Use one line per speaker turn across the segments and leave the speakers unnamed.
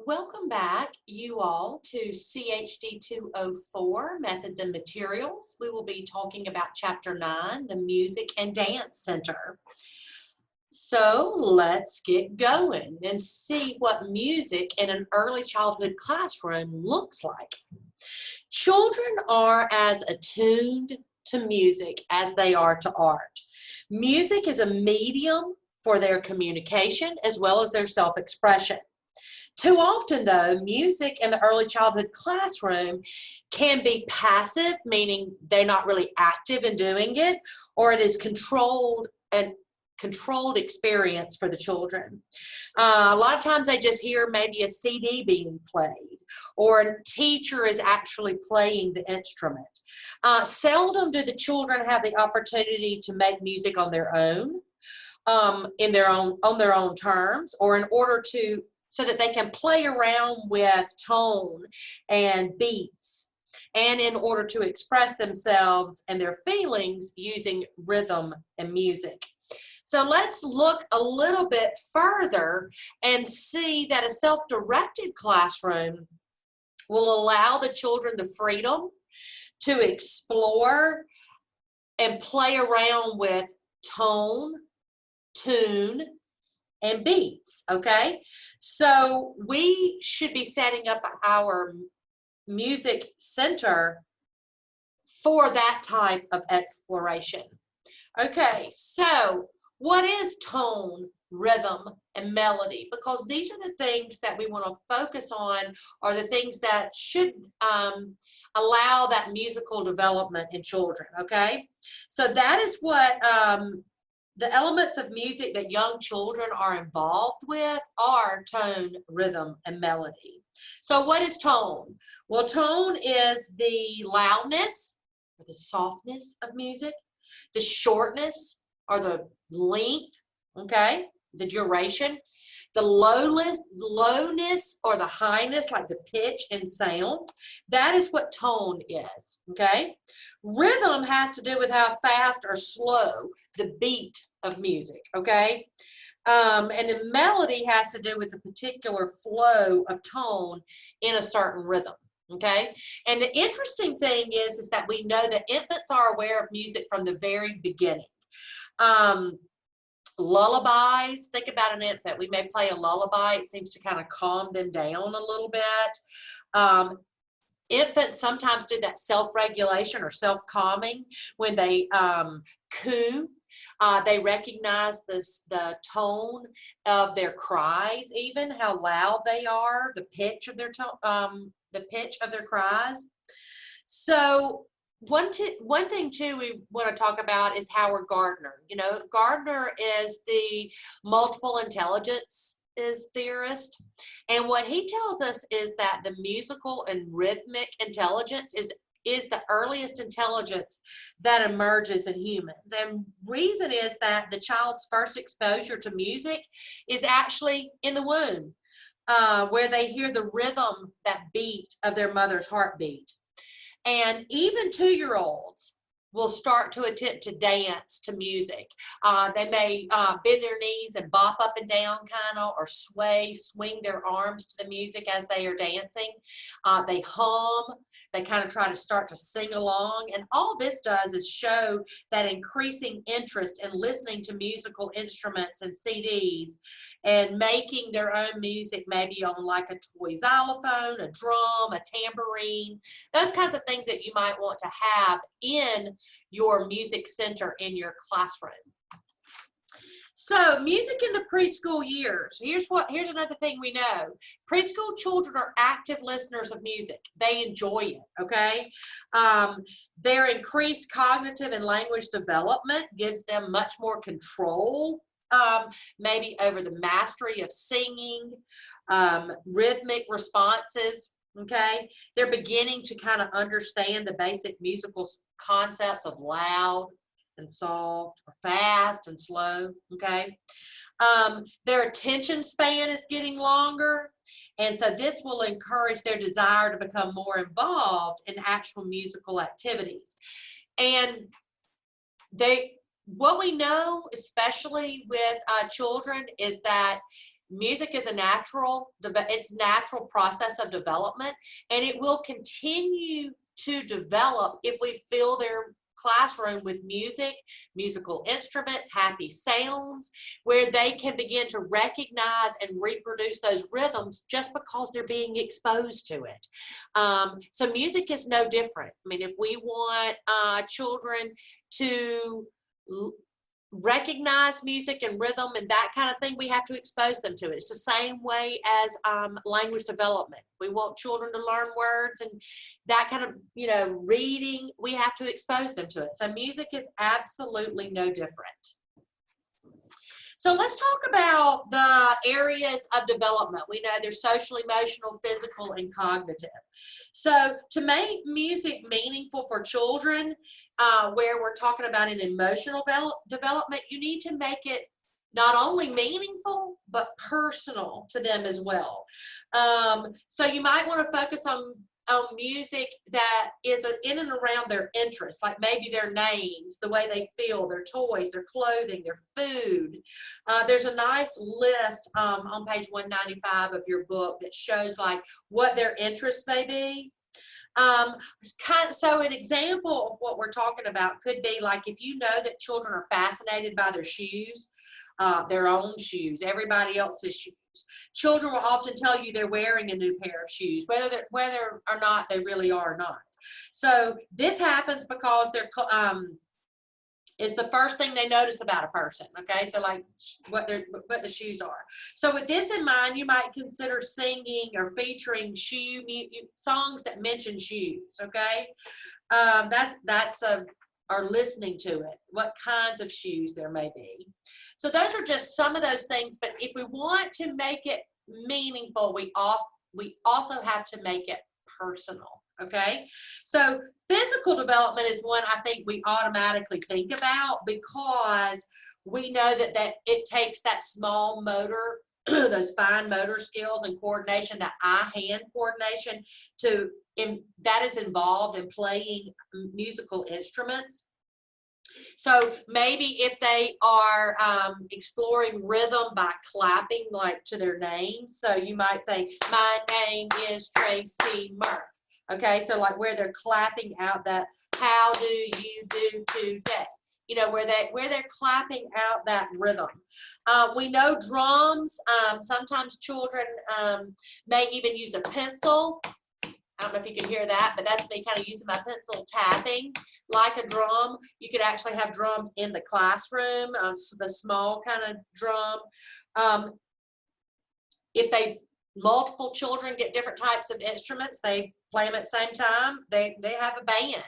Welcome back, you all, to CHD 204, Methods and Materials. We will be talking about Chapter 9, the Music and Dance Center. So let's get going and see what music in an early childhood classroom looks like. Children are as attuned to music as they are to art. Music is a medium for their communication as well as their self-expression. Too often, though, music in the early childhood classroom can be passive, meaning they're not really active in doing it, or it is controlled experience for the children. A lot of times they just hear maybe a CD being played, or a teacher is actually playing the instrument. Seldom do the children have the opportunity to make music on their own, on their own terms, or in order to so that they can play around with tone and beats, and in order to express themselves and their feelings using rhythm and music. So let's look a little bit further and see that a self-directed classroom will allow the children the freedom to explore and play around with tone, tune, and beats, okay? So we should be setting up our music center for that type of exploration. Okay, so what is tone, rhythm, and melody? Because these are the things that we want to focus on, or the things that should allow that musical development in children, okay? So that is what the elements of music that young children are involved with are tone, rhythm, and melody. So what is tone? Well, tone is the loudness or the softness of music, the shortness or the length, okay, the duration, the lowness or the highness, like the pitch and sound. That is what tone is, okay? Rhythm has to do with how fast or slow the beat of music, okay? And the melody has to do with the particular flow of tone in a certain rhythm, okay? And the interesting thing is that we know that infants are aware of music from the very beginning. Lullabies, think about an infant. We may play a lullaby. It seems to kind of calm them down a little bit. Infants sometimes do that self-regulation or self-calming when they coo. They recognize the tone of their cries, even how loud they are, the pitch of their cries. So one thing too we want to talk about is Howard Gardner. You know, Gardner is the multiple intelligence theorist, and what he tells us is that the musical and rhythmic intelligence is the earliest intelligence that emerges in humans. And reason is that the child's first exposure to music is actually in the womb, where they hear the rhythm, that beat of their mother's heartbeat. And even 2-year-olds will start to attempt to dance to music. They may bend their knees and bop up and down kind of, or swing their arms to the music as they are dancing. They hum, they kind of try to start to sing along. And all this does is show that increasing interest in listening to musical instruments and CDs and making their own music, maybe on like a toy xylophone, a drum, a tambourine, those kinds of things that you might want to have in your music center in your classroom. So music in the preschool years. Here's another thing we know. Preschool children are active listeners of music. They enjoy it, okay? Their increased cognitive and language development gives them much more control, maybe over the mastery of singing, rhythmic responses, okay? They're beginning to kind of understand the basic musical concepts of loud and soft, or fast and slow, okay? Their attention span is getting longer, and so this will encourage their desire to become more involved in actual musical activities. And what we know, especially with children, is that music is a natural process of development, and it will continue to develop if we fill their classroom with music, musical instruments, happy sounds, where they can begin to recognize and reproduce those rhythms just because they're being exposed to it. So music is no different. I mean, if we want children to recognize music and rhythm and that kind of thing, we have to expose them to it. It's the same way as language development. We want children to learn words and that kind of, you know, reading, we have to expose them to it. So music is absolutely no different. So let's talk about the areas of development. We know there's social, emotional, physical, and cognitive. So to make music meaningful for children, where we're talking about an emotional development, you need to make it not only meaningful, but personal to them as well. So you might want to focus on music that is in and around their interests, like maybe their names, the way they feel, their toys, their clothing, their food. There's a nice list on page 195 of your book that shows like what their interests may be. So an example of what we're talking about could be like if you know that children are fascinated by their shoes, their own shoes, everybody else's shoes. Children will often tell you they're wearing a new pair of shoes, whether or not they really are or not. So this happens because they're is the first thing they notice about a person. Okay, so like what the shoes are. So with this in mind, you might consider singing or featuring songs that mention shoes. Okay, or listening to it, what kinds of shoes there may be. So those are just some of those things, but if we want to make it meaningful, we also have to make it personal, okay? So physical development is one I think we automatically think about because we know that it takes that small motor, those fine motor skills and coordination, that eye-hand coordination that is involved in playing musical instruments. So maybe if they are exploring rhythm by clapping like to their names, so you might say, my name is Tracy Murph. Okay, so like where they're clapping out that, how do you do today? You know, where they're clapping out that rhythm. We know drums, sometimes children may even use a pencil. I don't know if you can hear that, but that's me kind of using my pencil tapping like a drum. You could actually have drums in the classroom, the small kind of drum. If multiple children get different types of instruments, they play them at the same time, they have a band,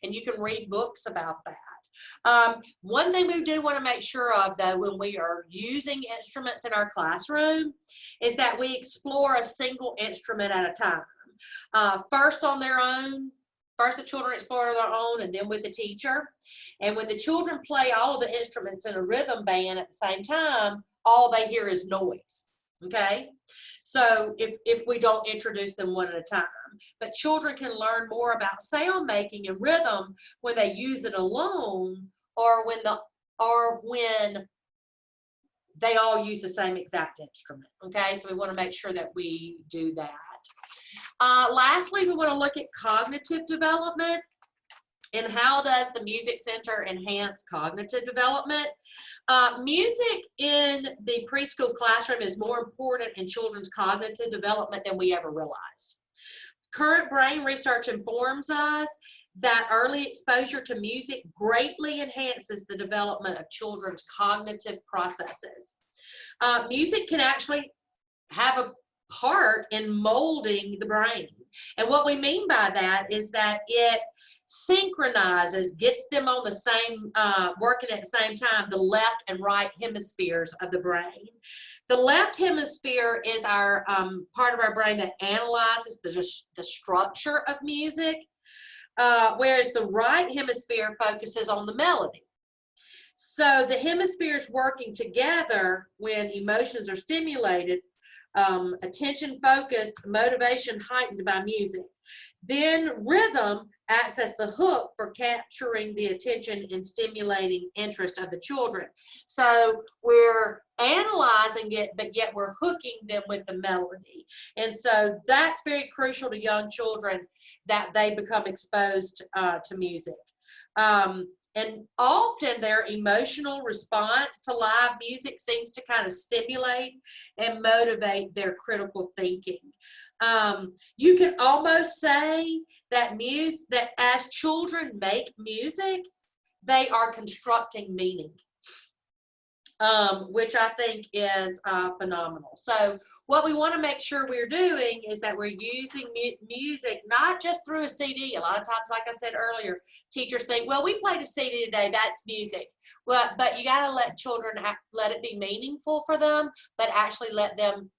and you can read books about that. One thing we do want to make sure of, though, when we are using instruments in our classroom is that we explore a single instrument at a time. First on their own, first the children explore on their own, and then with the teacher. And when the children play all of the instruments in a rhythm band at the same time, all they hear is noise, okay? So if we don't introduce them one at a time. But children can learn more about sound making and rhythm when they use it alone, or when they all use the same exact instrument, okay? So we want to make sure that we do that. Lastly, we want to look at cognitive development and how does the Music Center enhance cognitive development. Music in the preschool classroom is more important in children's cognitive development than we ever realized. Current brain research informs us that early exposure to music greatly enhances the development of children's cognitive processes. Music can actually have a part in molding the brain. And what we mean by that is that it synchronizes, gets them on the same, working at the same time, the left and right hemispheres of the brain. The left hemisphere is our part of our brain that analyzes the structure of music, whereas the right hemisphere focuses on the melody. So the hemispheres working together when emotions are stimulated attention focused, motivation heightened by music. Then rhythm acts as the hook for capturing the attention and stimulating interest of the children. So we're analyzing it, but yet we're hooking them with the melody. And so that's very crucial to young children, that they become exposed to music. And often their emotional response to live music seems to kind of stimulate and motivate their critical thinking. You can almost say that that as children make music, they are constructing meaning, which I think is phenomenal. So what we want to make sure we're doing is that we're using music not just through a CD. A lot of times, like I said earlier, teachers think, well, we played a CD today, that's music. Well, but you got to let children, let it be meaningful for them, but actually let them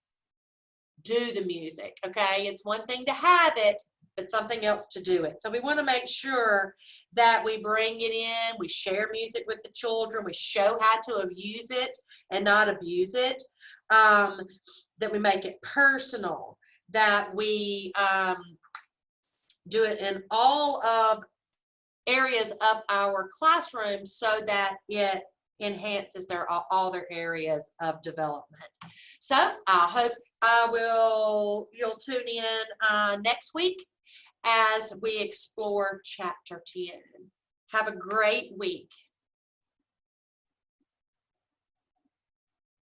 do the music, okay? It's one thing to have it, but something else to do it. So we want to make sure that we bring it in, we share music with the children, we show how to use it and not abuse it, that we make it personal, that we do it in all of areas of our classroom so that it enhances all their areas of development. So I hope you'll tune in next week as we explore chapter 10. Have a great week.